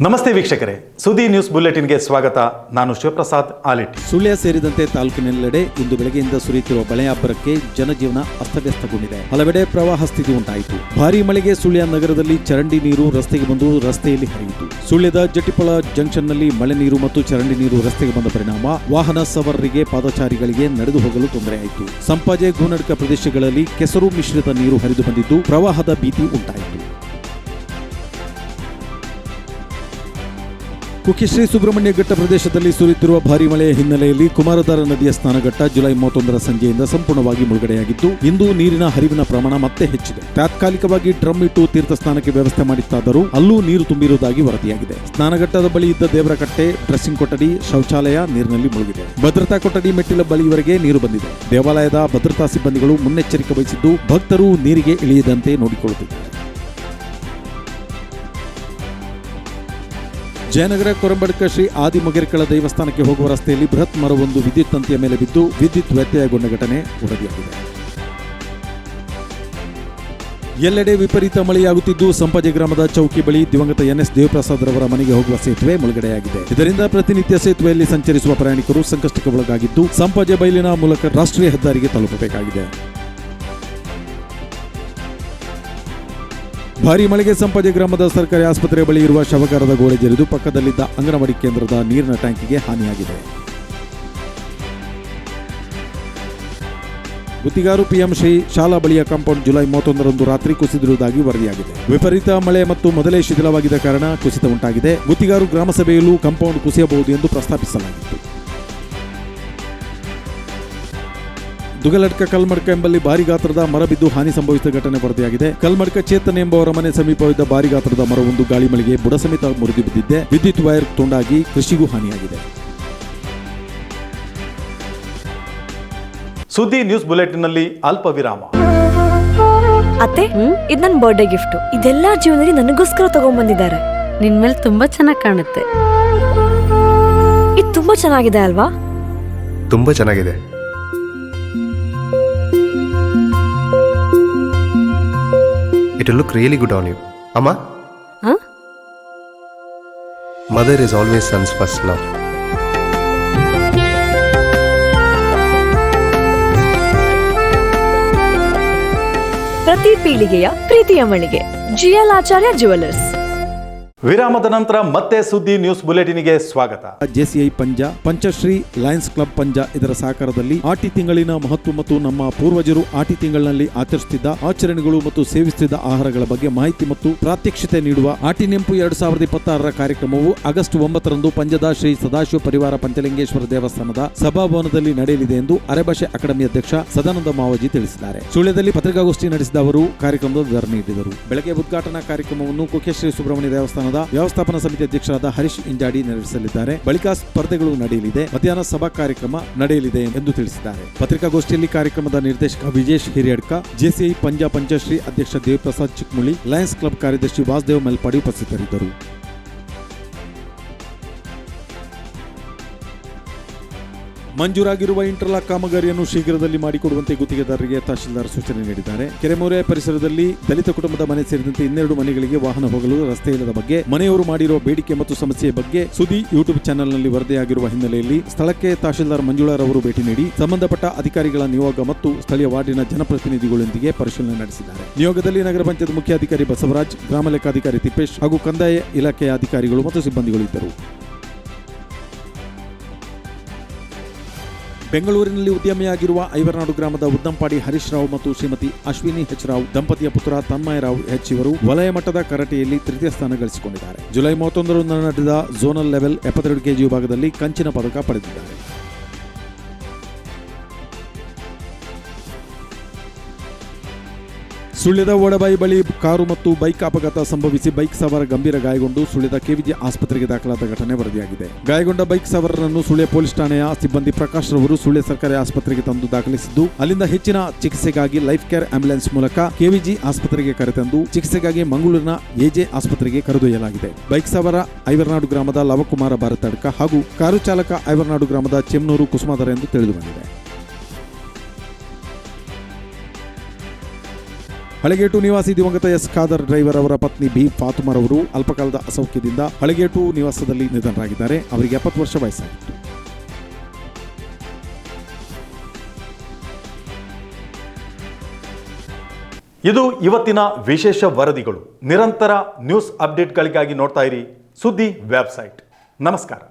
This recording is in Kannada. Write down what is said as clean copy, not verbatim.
ನಮಸ್ತೆ ವೀಕ್ಷಕರೇ, ಸುದ್ದಿ ನ್ಯೂಸ್ ಬುಲೆಟಿನ್ಗೆ ಸ್ವಾಗತ. ನಾನು ಶಿವಪ್ರಸಾದ್ ಆಲಿಟಿ. ಸುಳ್ಯ ಸೇರಿದಂತೆ ತಾಲೂಕಿನೆಲ್ಲೆಡೆ ಇಂದು ಬೆಳಗ್ಗೆಯಿಂದ ಸುರಿಯುತ್ತಿರುವ ಮಳೆಯಬ್ಬರಕ್ಕೆ ಜನಜೀವನ ಅಸ್ತವ್ಯಸ್ತಗೊಂಡಿದೆ. ಹಲವೆಡೆ ಪ್ರವಾಹ ಸ್ಥಿತಿ ಉಂಟಾಯಿತು. ಭಾರೀ ಮಳೆಗೆ ಸುಳ್ಯ ನಗರದಲ್ಲಿ ಚರಂಡಿ ನೀರು ರಸ್ತೆಗೆ ಬಂದು ರಸ್ತೆಯಲ್ಲಿ ಹರಿಯಿತು. ಸುಳ್ಯದ ಜಟ್ಟಿಪಳ ಜಂಕ್ಷನ್ನಲ್ಲಿ ಮಳೆ ನೀರು ಮತ್ತು ಚರಂಡಿ ನೀರು ರಸ್ತೆಗೆ ಬಂದ ಪರಿಣಾಮ ವಾಹನ ಸವಾರರಿಗೆ ಪಾದಚಾರಿಗಳಿಗೆ ನಡೆದು ಹೋಗಲು ತೊಂದರೆಯಾಯಿತು. ಸಂಪಾಜೆ ಗೋನಡ್ಕ ಪ್ರದೇಶಗಳಲ್ಲಿ ಕೆಸರು ಮಿಶ್ರಿತ ನೀರು ಹರಿದು ಬಂದಿದ್ದು ಪ್ರವಾಹದ ಭೀತಿ ಉಂಟಾಯಿತು. ಕುಕ್ಕೆಶ್ರೀ ಸುಬ್ರಹ್ಮಣ್ಯ ಘಟ್ಟ ಪ್ರದೇಶದಲ್ಲಿ ಸುರಿಯುತ್ತಿರುವ ಭಾರೀ ಮಳೆಯ ಹಿನ್ನೆಲೆಯಲ್ಲಿ ಕುಮಾರಧಾರ ನದಿಯ ಸ್ನಾನಘಟ್ಟ ಜುಲೈ 31ರ ಸಂಜೆಯಿಂದ ಸಂಪೂರ್ಣವಾಗಿ ಮುಳುಗಡೆಯಾಗಿದ್ದು ಇಂದು ನೀರಿನ ಹರಿವಿನ ಪ್ರಮಾಣ ಮತ್ತೆ ಹೆಚ್ಚಿದೆ. ತಾತ್ಕಾಲಿಕವಾಗಿ ಡ್ರಮ್ ಇಟ್ಟು ತೀರ್ಥ ಸ್ನಾನಕ್ಕೆ ವ್ಯವಸ್ಥೆ ಮಾಡಿತ್ತಾದರೂ ಅಲ್ಲೂ ನೀರು ತುಂಬಿರುವುದಾಗಿ ವರದಿಯಾಗಿದೆ. ಸ್ನಾನಘಟ್ಟದ ಬಳಿ ಇದ್ದ ದೇವರಕಟ್ಟೆ, ಡ್ರೆಸ್ಸಿಂಗ್ ಕೊಠಡಿ, ಶೌಚಾಲಯ ನೀರಿನಲ್ಲಿ ಮುಳುಗಿದೆ. ಭದ್ರತಾ ಕೊಠಡಿ ಮೆಟ್ಟಿಲ ಬಳಿಯವರೆಗೆ ನೀರು ಬಂದಿದೆ. ದೇವಾಲಯದ ಭದ್ರತಾ ಸಿಬ್ಬಂದಿಗಳು ಮುನ್ನೆಚ್ಚರಿಕೆ ವಹಿಸಿದ್ದು ಭಕ್ತರು ನೀರಿಗೆ ಇಳಿಯದಂತೆ ನೋಡಿಕೊಳ್ಳುತ್ತಿದ್ದಾರೆ. ಜಯನಗರ ಕೊರಂಬಡ್ಕ ಶ್ರೀ ಆದಿಮೊಗೆರ್ಕಳ ದೇವಸ್ಥಾನಕ್ಕೆ ಹೋಗುವ ರಸ್ತೆಯಲ್ಲಿ ಬೃಹತ್ ಮರವೊಂದು ವಿದ್ಯುತ್ ತಂತಿಯ ಮೇಲೆ ಬಿದ್ದು ವಿದ್ಯುತ್ ವ್ಯತ್ಯಯಗೊಂಡ ಘಟನೆ ವರದಿಯಾಗಿದೆ. ಎಲ್ಲೆಡೆ ವಿಪರೀತ ಮಳೆಯಾಗುತ್ತಿದ್ದು ಸಂಪಾಜೆ ಗ್ರಾಮದ ಚೌಕಿ ಬಳಿ ದಿವಂಗತ NS ದೇವಪ್ರಸಾದ್ ರವರ ಮನೆಗೆ ಹೋಗುವ ಸೇತುವೆ ಮುಳುಗಡೆಯಾಗಿದೆ. ಇದರಿಂದ ಪ್ರತಿನಿತ್ಯ ಸೇತುವೆಯಲ್ಲಿ ಸಂಚರಿಸುವ ಪ್ರಯಾಣಿಕರು ಸಂಕಷ್ಟಕ್ಕೆ ಒಳಗಾಗಿದ್ದು ಸಂಪಾಜೆ ಬೈಲಿನ ಮೂಲಕ ರಾಷ್ಟ್ರೀಯ ಹೆದ್ದಾರಿಗೆ ತಲುಪಬೇಕಾಗಿದೆ. ಭಾರೀ ಮಳೆಗೆ ಸಂಪಾಜೆ ಗ್ರಾಮದ ಸರ್ಕಾರಿ ಆಸ್ಪತ್ರೆ ಬಳಿ ಇರುವ ಶವಗಾರದ ಗೋಡೆ ಜರಿದು ಪಕ್ಕದಲ್ಲಿದ್ದ ಅಂಗನವಾಡಿ ಕೇಂದ್ರದ ನೀರಿನ ಟ್ಯಾಂಕಿಗೆ ಹಾನಿಯಾಗಿದೆ. ಗುತ್ತಿಗಾರು PM ಶ್ರೀ ಶಾಲಾ ಬಳಿಯ ಕಾಂಪೌಂಡ್ ಜುಲೈ 31ರಂದು ರಾತ್ರಿ ಕುಸಿದಿರುವುದಾಗಿ ವರದಿಯಾಗಿದೆ. ವಿಪರೀತ ಮಳೆ ಮತ್ತು ಮೊದಲೇ ಶಿಥಿಲವಾಗಿದ್ದ ಕಾರಣ ಕುಸಿತ ಉಂಟಾಗಿದೆ. ಗುತ್ತಿಗಾರು ಗ್ರಾಮಸಭೆಯಲ್ಲೂ ಕಾಂಪೌಂಡ್ ಕುಸಿಯಬಹುದು ಎಂದು ಪ್ರಸ್ತಾಪಿಸಲಾಗಿತ್ತು. ದುಗಲಡ್ಕ ಕಲ್ಮಡ್ಕ ಎಂಬಲ್ಲಿ ಭಾರಿ ಗಾತ್ರದ ಮರ ಬಿದ್ದು ಹಾನಿ ಸಂಭವಿಸಿದ ಘಟನೆ ವರದಿಯಾಗಿದೆ. ಕಲ್ಮಡ್ಕ ಚೇತನ್ ಎಂಬುವರ ಮನೆ ಸಮೀಪವಿದ್ದ ಭಾರಿ ಗಾತ್ರದ ಮರವೊಂದು ಗಾಳಿ ಮಳೆಗೆ ಬುಡ ಸಮೇತ ಮುರಿದು ಬಿದ್ದಿದೆ. ವಿದ್ಯುತ್ ವೈರ್ ತುಂಡಾಗಿ ಕೃಷಿಗೂ ಹಾನಿಯಾಗಿದೆ. ಸುದ್ದಿ ನ್ಯೂಸ್ ಬುಲೆಟಿನ್ನಲ್ಲಿ ಅಲ್ಪ ವಿರಾಮ. ಅತ್ತೆ, ಇದು ನನ್ನ ಬರ್ಡೇ ಗಿಫ್ಟ್. ಇದೆಲ್ಲ ಜೀವನದಲ್ಲಿ ನನಗೋಸ್ಕರ ತಗೊಂಡ್ಬಂದಿದ್ದಾರೆ. ನಿನ್ ಮೇಲೆ ತುಂಬಾ ಚೆನ್ನಾಗಿ ಕಾಣುತ್ತೆ. ಇದು ತುಂಬಾ ಚೆನ್ನಾಗಿದೆ ಅಲ್ವಾ? ತುಂಬಾ ಚೆನ್ನಾಗಿದೆ. It will look really good on you. Amma? Huh? Mother is always son's first love. ಪ್ರತಿ ಪೀಳಿಗೆಯ ಪ್ರೀತಿಯ ಮಳಿಗೆ GL ಆಚಾರ್ಯ ಜುವೆಲ್ಲರ್ಸ್. ವಿರಾಮದ ನಂತರ ಮತ್ತೆ ಸುದ್ದಿ ನ್ಯೂಸ್ ಬುಲೆಟಿನ್ಗೆ ಸ್ವಾಗತ. JCI ಪಂಚಶ್ರೀ ಲಯನ್ಸ್ ಕ್ಲಬ್ ಪಂಜ ಇದರ ಸಹಕಾರದಲ್ಲಿ ಆಟಿ ತಿಂಗಳಿನ ಮಹತ್ವ ಮತ್ತು ನಮ್ಮ ಪೂರ್ವಜರು ಆಟಿ ತಿಂಗಳಿನಲ್ಲಿ ಆಚರಿಸುತ್ತಿದ್ದ ಆಚರಣೆಗಳು ಮತ್ತು ಸೇವಿಸುತ್ತಿದ್ದ ಆಹಾರಗಳ ಬಗ್ಗೆ ಮಾಹಿತಿ ಮತ್ತು ಪ್ರಾತ್ಯಕ್ಷಿತೆ ನೀಡುವ ಆಟಿ ನೆಂಪು 2026ರ ಕಾರ್ಯಕ್ರಮವು ಆಗಸ್ಟ್ 9ರಂದು ಪಂಜದ ಶ್ರೀ ಸದಾಶಿವ ಪರಿವಾರ ಪಂಚಲಿಂಗೇಶ್ವರ ದೇವಸ್ಥಾನದ ಸಭಾಭವನದಲ್ಲಿ ನಡೆಯಲಿದೆ ಎಂದು ಅರೆಭಾಷೆ ಅಕಾಡೆಮಿ ಅಧ್ಯಕ್ಷ ಸದಾನಂದ ಮಾವಜಿ ತಿಳಿಸಿದ್ದಾರೆ. ಸುಳ್ಯದಲ್ಲಿ ಪತ್ರಿಕಾಗೋಷ್ಠಿ ನಡೆಸಿದ ಅವರು ಕಾರ್ಯಕ್ರಮದ ವಿವರಣೆ ನೀಡಿದರು. ಬೆಳಗ್ಗೆ ಉದ್ಘಾಟನಾ ಕಾರ್ಯಕ್ರಮವನ್ನು ಕುಕ್ಕೆಶ್ರೀ ಸುಬ್ರಹ್ಮಣ್ಯ ದೇವಸ್ಥಾನದ ವ್ಯವಸ್ಥಾಪನಾ ಸಮಿತಿ ಅಧ್ಯಕ್ಷರಾದ ಹರೀಶ್ ಇಂಜಾಡಿ ನೆರವೇರಿಸಲಿದ್ದಾರೆ. ಬಳಿಕ ಸ್ಪರ್ಧೆಗಳು ನಡೆಯಲಿದೆ. ಮಧ್ಯಾಹ್ನ ಸಭಾ ಕಾರ್ಯಕ್ರಮ ನಡೆಯಲಿದೆ ಎಂದು ತಿಳಿಸಿದ್ದಾರೆ. ಪತ್ರಿಕಾಗೋಷ್ಠಿಯಲ್ಲಿ ಕಾರ್ಯಕ್ರಮದ ನಿರ್ದೇಶಕ ವಿಜೇಶ್ ಹಿರಿಯಡ್ಕ, JCI ಪಂಚಶ್ರೀ ಅಧ್ಯಕ್ಷ ದೇವಪ್ರಸಾದ್ ಚಿಕ್ಮುಳಿ, ಲಯನ್ಸ್ ಕ್ಲಬ್ ಕಾರ್ಯದರ್ಶಿ ವಾಸುದೇವ್ ಮೆಲ್ಪಾಡಿ ಉಪಸ್ಥಿತರಿದ್ದರು. ಮಂಜೂರಾಗಿರುವ ಇಂಟರ್ಲಾಕ್ ಕಾಮಗಾರಿಯನ್ನು ಶೀಘ್ರದಲ್ಲಿ ಮಾಡಿಕೊಡುವಂತೆ ಗುತ್ತಿಗೆದಾರರಿಗೆ ತಹಶೀಲ್ದಾರ್ ಸೂಚನೆ ನೀಡಿದ್ದಾರೆ. ಕೆರೆಮೊರೆ ಪರಿಸರದಲ್ಲಿ ದಲಿತ ಕುಟುಂಬದ ಮನೆ ಸೇರಿದಂತೆ 12 ಮನೆಗಳಿಗೆ ವಾಹನ ಹೋಗಲು ರಸ್ತೆ ಇಲ್ಲದ ಬಗ್ಗೆ ಮನೆಯವರು ಮಾಡಿರುವ ಬೇಡಿಕೆ ಮತ್ತು ಸಮಸ್ಯೆಯ ಬಗ್ಗೆ ಸುದ್ದಿ ಯೂಟ್ಯೂಬ್ ಚಾನೆಲ್ನಲ್ಲಿ ವರದಿಯಾಗಿರುವ ಹಿನ್ನೆಲೆಯಲ್ಲಿ ಸ್ಥಳಕ್ಕೆ ತಹಶೀಲ್ದಾರ್ ಮಂಜುಳಾರವರು ಭೇಟಿ ನೀಡಿ ಸಂಬಂಧಪಟ್ಟ ಅಧಿಕಾರಿಗಳ ನಿಯೋಗ ಮತ್ತು ಸ್ಥಳೀಯ ವಾರ್ಡಿನ ಜನಪ್ರತಿನಿಧಿಗಳೊಂದಿಗೆ ಪರಿಶೀಲನೆ ನಡೆಸಿದ್ದಾರೆ. ನಿಯೋಗದಲ್ಲಿ ನಗರ ಪಂಚಾಯತ್ ಮುಖ್ಯಾಧಿಕಾರಿ ಬಸವರಾಜ್, ಗ್ರಾಮ ಲೆಕ್ಕಾಧಿಕಾರಿ ತಿಪ್ಪೇಶ್ ಹಾಗೂ ಕಂದಾಯ ಇಲಾಖೆಯ ಅಧಿಕಾರಿಗಳು ಮತ್ತು ಸಿಬ್ಬಂದಿಗಳು ಇದ್ದರು. ಬೆಂಗಳೂರಿನಲ್ಲಿ ಉದ್ಯಮಿಯಾಗಿರುವ ಐವರ್ನಾಡು ಗ್ರಾಮದ ಉದ್ದಂಪಾಡಿ ಹರೀಶ್ ರಾವ್ ಮತ್ತು ಶ್ರೀಮತಿ ಅಶ್ವಿನಿ H. ರಾವ್ ದಂಪತಿಯ ಪುತ್ರ ತನ್ಮಯ ರಾವ್ H. ಇವರು ವಲಯ ಮಟ್ಟದ ಕರಾಟೆಯಲ್ಲಿ ತೃತೀಯ ಸ್ಥಾನ ಗಳಿಸಿಕೊಂಡಿದ್ದಾರೆ. ಜುಲೈ 31ರಂದು ನಡೆದ ಝೋನಲ್ ಲೆವೆಲ್ 72 kg ವಿಭಾಗದಲ್ಲಿ ಕಂಚಿನ ಪದಕ ಪಡೆದಿದ್ದಾರೆ. ಸುಳ್ಯದ ಓಡಬಾಯಿ ಬಳಿ ಕಾರು ಮತ್ತು ಬೈಕ್ ಅಪಘಾತ ಸಂಭವಿಸಿ ಬೈಕ್ ಸವಾರ ಗಂಭೀರ ಗಾಯಗೊಂಡು ಸುಳ್ಯದ KVG ಆಸ್ಪತ್ರೆಗೆ ದಾಖಲಾದ ಘಟನೆ ವರದಿಯಾಗಿದೆ. ಗಾಯಗೊಂಡ ಬೈಕ್ ಸವಾರರನ್ನು ಸುಳ್ಯ ಪೊಲೀಸ್ ಠಾಣೆಯ ಸಿಬ್ಬಂದಿ ಪ್ರಕಾಶ್ ರವರು ಸುಳ್ಯ ಸರ್ಕಾರಿ ಆಸ್ಪತ್ರೆಗೆ ತಂದು ದಾಖಲಿಸಿದ್ದು ಅಲ್ಲಿಂದ ಹೆಚ್ಚಿನ ಚಿಕಿತ್ಸೆಗಾಗಿ ಲೈಫ್ ಕೇರ್ ಆಂಬ್ಯುಲೆನ್ಸ್ ಮೂಲಕ KVG ಆಸ್ಪತ್ರೆಗೆ ಕರೆತಂದು ಚಿಕಿತ್ಸೆಗಾಗಿ ಮಂಗಳೂರಿನ AJ ಆಸ್ಪತ್ರೆಗೆ ಕರೆದೊಯ್ಯಲಾಗಿದೆ. ಬೈಕ್ ಸವಾರ ಐವರ್ನಾಡು ಗ್ರಾಮದ ಲವಕುಮಾರ ಭಾರತಡ್ಕ ಹಾಗೂ ಕಾರು ಚಾಲಕ ಐವರ್ನಾಡು ಗ್ರಾಮದ ಚೆಮ್ನೂರು ಕುಸುಮಾಧರ ಎಂದು ತಿಳಿದುಬಂದಿದೆ. ಹಳಗೇಟು ನಿವಾಸಿ ದಿವಂಗತ ಎಸ್ ಖಾದರ್ ಡ್ರೈವರ್ ಅವರ ಪತ್ನಿ ಬಿ ಫಾತುಮರ್ ಅವರು ಅಲ್ಪಕಾಲದ ಅಸೌಖ್ಯದಿಂದ ಹಳಗೇಟು ನಿವಾಸದಲ್ಲಿ ನಿಧನರಾಗಿದ್ದಾರೆ. ಅವರಿಗೆ 70 ವರ್ಷ ವಯಸ್ಸಾಗಿತ್ತು. ಇದು ಇವತ್ತಿನ ವಿಶೇಷ ವರದಿಗಳು. ನಿರಂತರ ನ್ಯೂಸ್ ಅಪ್ಡೇಟ್ಗಳಿಗಾಗಿ ನೋಡ್ತಾ ಇರಿ ಸುದ್ದಿ ವೆಬ್ಸೈಟ್. ನಮಸ್ಕಾರ.